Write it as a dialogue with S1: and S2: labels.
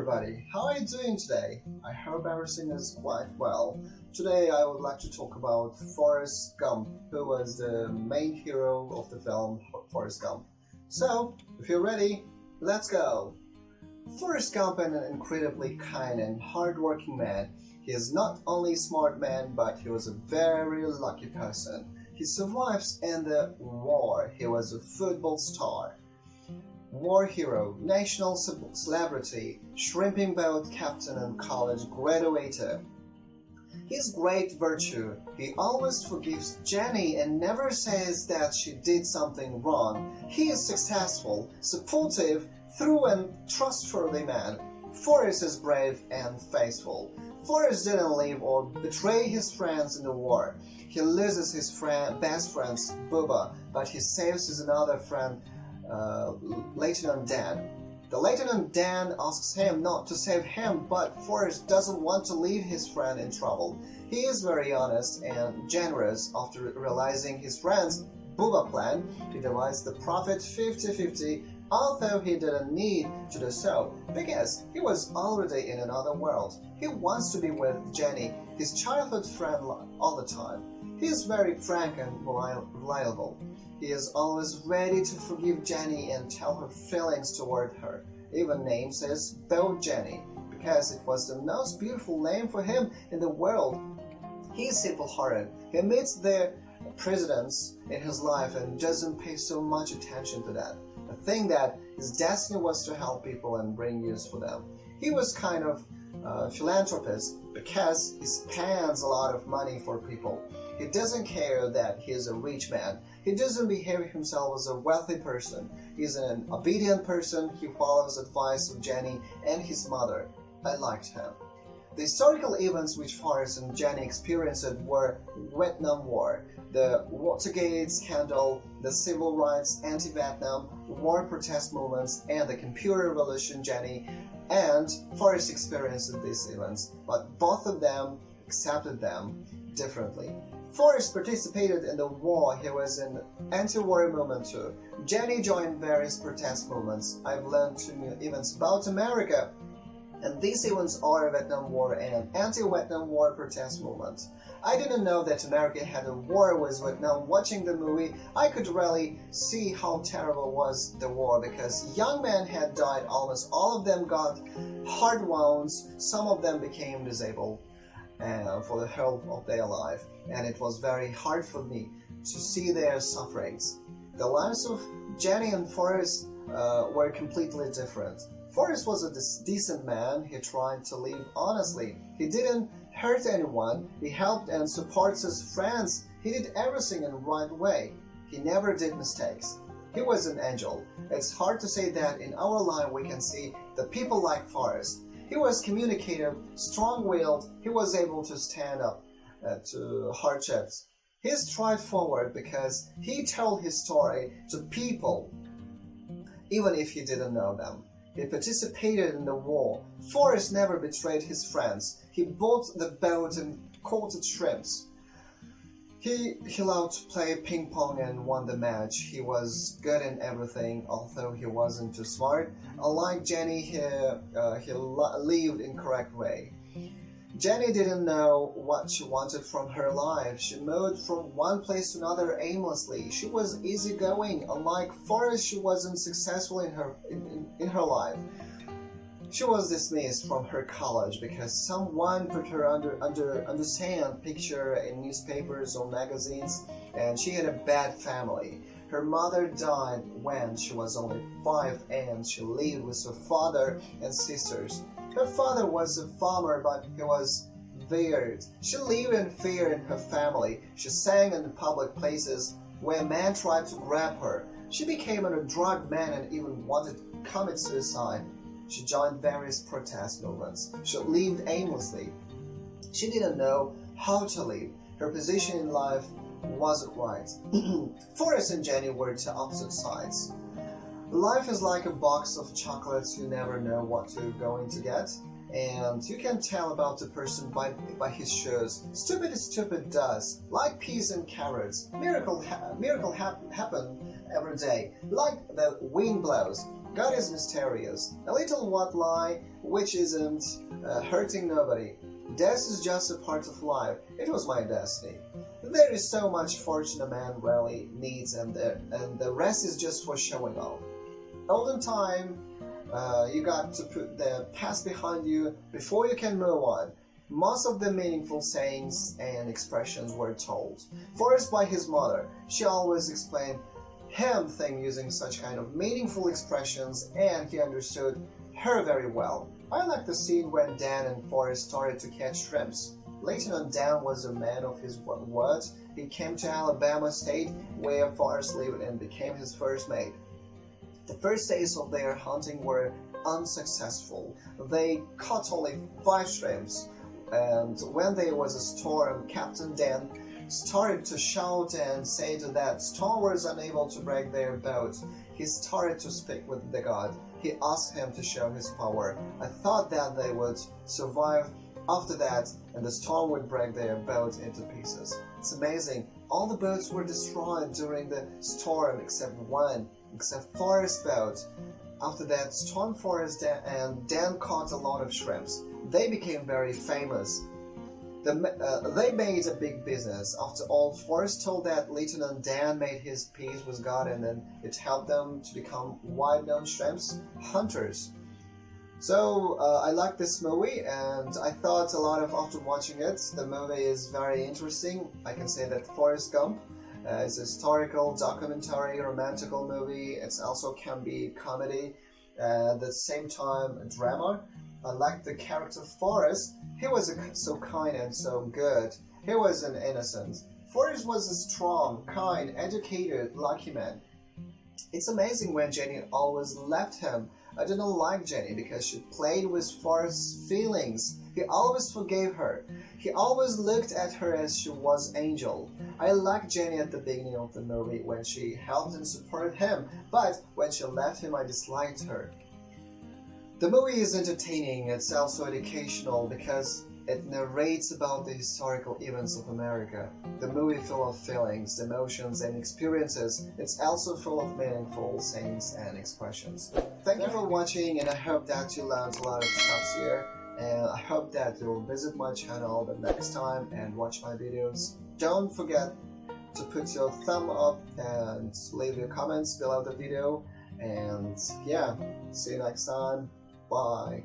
S1: everybody, how are you doing today? I hope everything is quite well. Today I would like to talk about Forrest Gump, who was the main hero of the film Forrest Gump. So, if you're ready, let's go! Forrest Gump is an incredibly kind and hard-working man. He is not only a smart man, but he was a very lucky person. He survives in the war. He was a football star, war hero, national celebrity, shrimping boat captain and college graduator. His great virtue, he always forgives Jenny and never says that she did something wrong. He is successful, supportive, true and trustworthy man. Forrest is brave and faithful. Forrest didn't leave or betray his friends in the war. He loses his best friend, Bubba, but he saves his another friend, Lieutenant Dan. The Lieutenant Dan asks him not to save him, but Forrest doesn't want to leave his friend in trouble. He is very honest and generous. After realizing his friend's Bubba plan, he divides the profit 50-50, although he didn't need to do so, because he was already in another world. He wants to be with Jenny, his childhood friend, all the time. He is very frank and reliable. He is always ready to forgive Jenny and tell her feelings toward her. Even names his boat Jenny, because it was the most beautiful name for him in the world. He is simple-hearted. He meets the presidents in his life and doesn't pay so much attention to that. I think that his destiny was to help people and bring use for them. He was kind of a philanthropist because he spends a lot of money for people. He doesn't care that he is a rich man. He doesn't behave himself as a wealthy person. He's an obedient person. He follows advice of Jenny and his mother. I liked him. The historical events which Forrest and Jenny experienced were Vietnam War, the Watergate scandal, the civil rights, anti-Vietnam war protest movements, and the computer revolution. Jenny and Forrest experienced these events, but both of them accepted them differently. Forrest participated in the war. He was in anti-war movement too. Jenny joined various protest movements. I've learned two new events about America, and these events are Vietnam War and anti-Vietnam War protest movements. I didn't know that America had a war with Vietnam. Watching the movie, I could really see how terrible was the war, because young men had died. Almost all of them got hard wounds. Some of them became disabled for the whole of their life, and it was very hard for me to see their sufferings. The lives of Jenny and Forrest were completely different. Forrest was a decent man. He tried to live honestly. He didn't hurt anyone. He helped and supports his friends. He did everything in the right way. He never did mistakes. He was an angel. It's hard to say that in our life we can see the people like Forrest. He was communicative, strong-willed. He was able to stand up to hardships. He strived forward because he told his story to people, even if he didn't know them. He participated in the war. Forrest never betrayed his friends. He bought the boat and caught shrimps. He loved to play ping pong and won the match. He was good in everything, although he wasn't too smart. Unlike Jenny, he lived in correct way. Jenny didn't know what she wanted from her life. She moved from one place to another aimlessly. She was easygoing. Unlike Forrest, she wasn't successful in her life. She was dismissed from her college because someone put her under sand picture in newspapers or magazines, and she had a bad family. Her mother died when she was only 5, and she lived with her father and sisters. Her father was a farmer, but he was weird. She lived in fear in her family. She sang in public places where men tried to grab her. She became a drug man and even wanted to commit suicide. She joined various protest movements. She lived aimlessly. She didn't know how to live. Her position in life wasn't right. Forrest and Jenny were to opposite sides. Life is like a box of chocolates. You never know what you're going to get, and you can tell about the person by his shoes. Stupid is stupid does. Like peas and carrots. Miracle happen every day. Like the wind blows. God is mysterious, a little white lie which isn't hurting nobody. Death is just a part of life. It was my destiny. There is so much fortune a man really needs, and the rest is just for showing off. Olden time, you got to put the past behind you before you can move on. Most of the meaningful sayings and expressions were told. Forrest by his mother, she always explained him things using such kind of meaningful expressions, and he understood her very well. I like the scene when Dan and Forrest started to catch shrimps. Lieutenant Dan was a man of his word. He came to Alabama State, where Forrest lived, and became his first mate. The first days of their hunting were unsuccessful. They caught only 5 shrimps, and when there was a storm, Captain Dan started to shout and say that storm was unable to break their boat. He started to speak with the God. He asked him to show his power. I thought that they would survive after that, and the storm would break their boat into pieces. It's amazing. All the boats were destroyed during the storm except one, except Forrest's boat. After that storm, Forrest and Dan caught a lot of shrimps. They became very famous. They made a big business. After all, Forrest told that Lieutenant Dan made his peace with God, and then it helped them to become wide-known shrimps hunters. So I like this movie, and I thought a lot of after watching it. The movie is very interesting. I can say that Forrest Gump is a historical, documentary, romantical movie. It also can be comedy, at the same time a drama. I like the character Forrest. He was so kind and so good. He was an innocent. Forrest was a strong, kind, educated, lucky man. It's amazing when Jenny always left him. I didn't like Jenny because she played with Forrest's feelings. He always forgave her. He always looked at her as she was Angel. I liked Jenny at the beginning of the movie when she helped and supported him, but when she left him I disliked her. The movie is entertaining. It's also educational because it narrates about the historical events of America. The movie full of feelings, emotions, and experiences. It's also full of meaningful sayings and expressions. Thank you for watching, and I hope that you learned a lot of stuff here. And I hope that you'll visit my channel the next time and watch my videos. Don't forget to put your thumb up and leave your comments below the video. And yeah, see you next time. Bye.